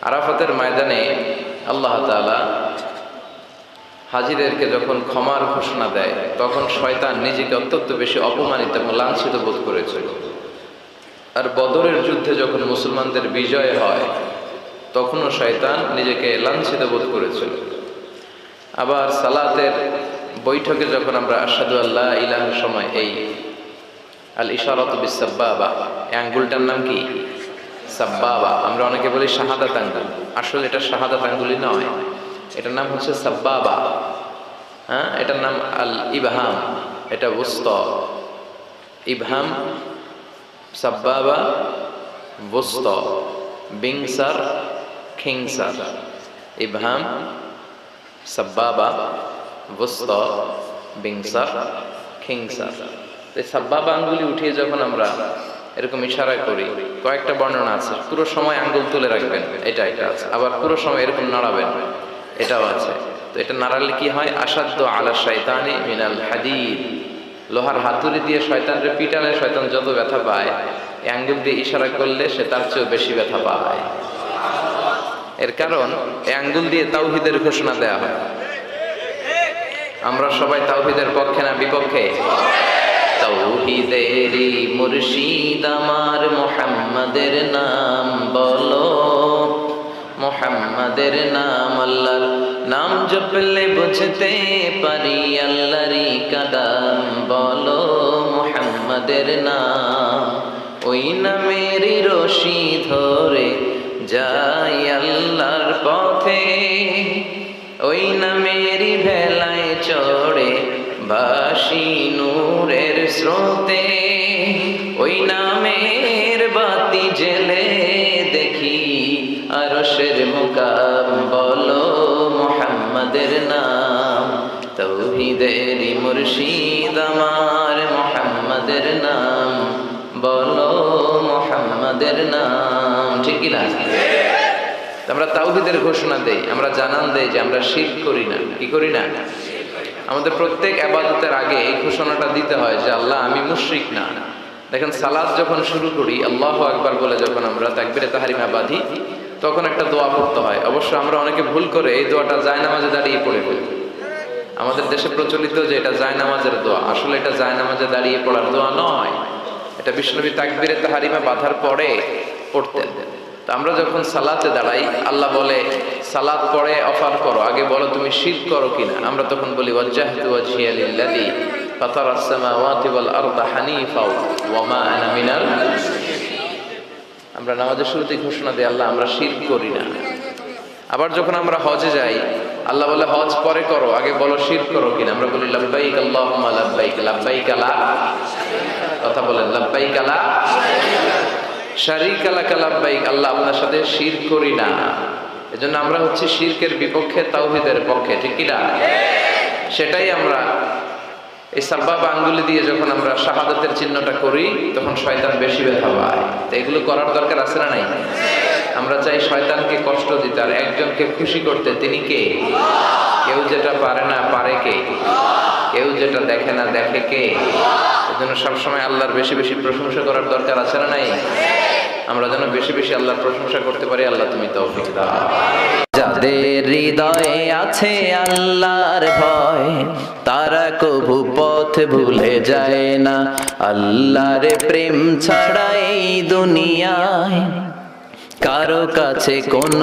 আরাফাতের ময়দানে আল্লাহ তাআলা হাজিদেরকে যখন ক্ষমার ঘোষণা দেয়, তখন শয়তান নিজেকে অত্যন্ত বেশি অপমানিত এবং লাঞ্ছিত বোধ করেছিল। আর বদরের যুদ্ধে যখন মুসলমানদের বিজয় হয়, তখনও শয়তান নিজেকে লাঞ্ছিত বোধ করেছিল। আবার সালাতের বৈঠকে যখন আমরা আশহাদু আল্লা ইলাহার সময় এই আল ইশারাতু বিস সাব্বাবা, এই আঙ্গুলটার নাম কি? সাব্বাবা। আমরা অনেকে বলি শাহাদাত আঙ্গুল, আসলে এটা শাহাদাত আঙ্গুলই নয়, এটার নাম হচ্ছে সাব্বাবা। হ্যাঁ, এটার নাম আল ইবহাম, এটা ওস্তা। ইবহাম, সাব্বাবা, ওস্তা, বিংসার, খিংসার। ইবহাম, সাব্বাবা, ওস্তা, বিংসার, খিংসার। এই সাব্বাবা আঙ্গুলি উঠিয়ে যখন আমরা এরকম ইশারা করি, কয়েকটা বর্ণনা আছে। পুরো সময় আঙ্গুল তুলে রাখবেন, এটা আছে। আবার পুরো সময় এরকম নাড়াবেন, এটাও আছে। তো এটা নাড়ালে কি হয়? আসাদ্দু আলা শাইতানি মিনাল হাদিদ। লোহার হাতুড়ি দিয়ে শয়তানরে পিটালে শয়তান যত ব্যথা পায়, এই আঙ্গুল দিয়ে ইশারা করলে সে তার চেয়েও বেশি ব্যথা পায়। এর কারণ এই আঙ্গুল দিয়ে তাওহীদের ঘোষণা দেয়া হয়। আমরা সবাই তাওহীদের পক্ষে না বিপক্ষে? তাওহীদেরই মুর্শিদ আমার মুহাম্মাদের নাম বলো, মুহাম্মাদের নাম। আল্লাহর নাম জপলে বুঝতে পারি আল্লাহরই কালাম বলো, মুহাম্মাদের নাম। ওই নামেরই রশি ধরে যাই আল্লাহর পথে, ওই নামেরই ভেলায় চড়ে ভাসি নূরের স্রোতে। ওই নামের বাতি জেলে দেখি আরশের মুকাম বলো, মুহাম্মাদের নাম। তাওহীদেরই মুর্শিদ আমার মুহাম্মাদের নাম বলো, মুহাম্মাদের নাম। ঠিক কি না? আমরা তাওহীদের ঘোষণা দেই, আমরা জানান দেই যে আমরা শিরক করি না। কি করি না? আমাদের প্রত্যেক ইবাদতের আগে এই ঘোষণাটা দিতে হয় যে আল্লাহ আমি মুশরিক না। দেখেন, সালাত যখন শুরু করি আল্লাহু আকবার বলে যখন আমরা তাকবীরে তাহরিমা বাঁধি, তখন একটা দোয়া পড়তে হয়। অবশ্য আমরা অনেকে ভুল করে এই দোয়াটা জায়নামাজে দাঁড়িয়ে পড়ে ফেলি। আমাদের দেশে প্রচলিত যে এটা জায়নামাজের দোয়া, আসলে এটা জায়নামাজে দাঁড়িয়ে পড়ার দোয়া নয়। এটা বিশ্বনবী তাকবীরে তাহরিমা বাঁধার পরে পড়তেন। তো আমরা যখন সালাতে দাঁড়াই, আল্লাহ বলে সালাত পড়ে অফার করো, আগে বলো তুমি শিরক করো কিনা। আমরা তখন বলি ওয়াজ্জাহতু ওয়াজহিয়া লিল্লাযী ফাতারাস সামাওয়াতি ওয়াল আরদা হানিফা ওয়া মা আনা মিনাল মুশরিকিন। আমরা নামাজের শুরুতে ঘোষণা দিই আল্লাহ আমরা শিরক করি না। আবার যখন আমরা হজে যাই, আল্লাহ বলে হজ পরে করো, আগে বলো শিরক করো কিনা। আমরা বলি লাব্বাইক আল্লাহুম্মা লাব্বাইক, লাব্বাইক লা, কথা বলেন লাব্বাইক লা শারীকা লাকা লাব্বাইক, আল্লাহ আপনার সাথে শিরক করি না। এজন্য আমরা হচ্ছে শিরকের বিপক্ষে, তাওহীদের পক্ষে। ঠিক কি না? সেটাই আমরা এই সাব্বাবা আঙ্গুলি দিয়ে যখন আমরা শাহাদাতের চিহ্নটা করি, তখন শয়তান বেশি ব্যথা পায়। তো এগুলো করার দরকার আছে না নাই? আমরা চাই শয়তানকে কষ্ট দিতে, আর একজনকে খুশি করতে। তিনি কে? কেউ যেটা পারে না পারে কে? কেউ যেটা দেখে না দেখে কে? এজন্য সবসময় আল্লাহর বেশি বেশি প্রশংসা করার দরকার আছে না নাই? আমরা যেন বেশি বেশি আল্লাহর প্রশংসা করতে পারি। আল্লাহ তুমি তৌফিক দাও। যাদের হৃদয়ে আছে আল্লাহর ভয়, তারা কভু পথ ভুলে যায় না। আল্লাহর প্রেম ছাড়া এই দুনিয়ায় কারো কাছে কোনো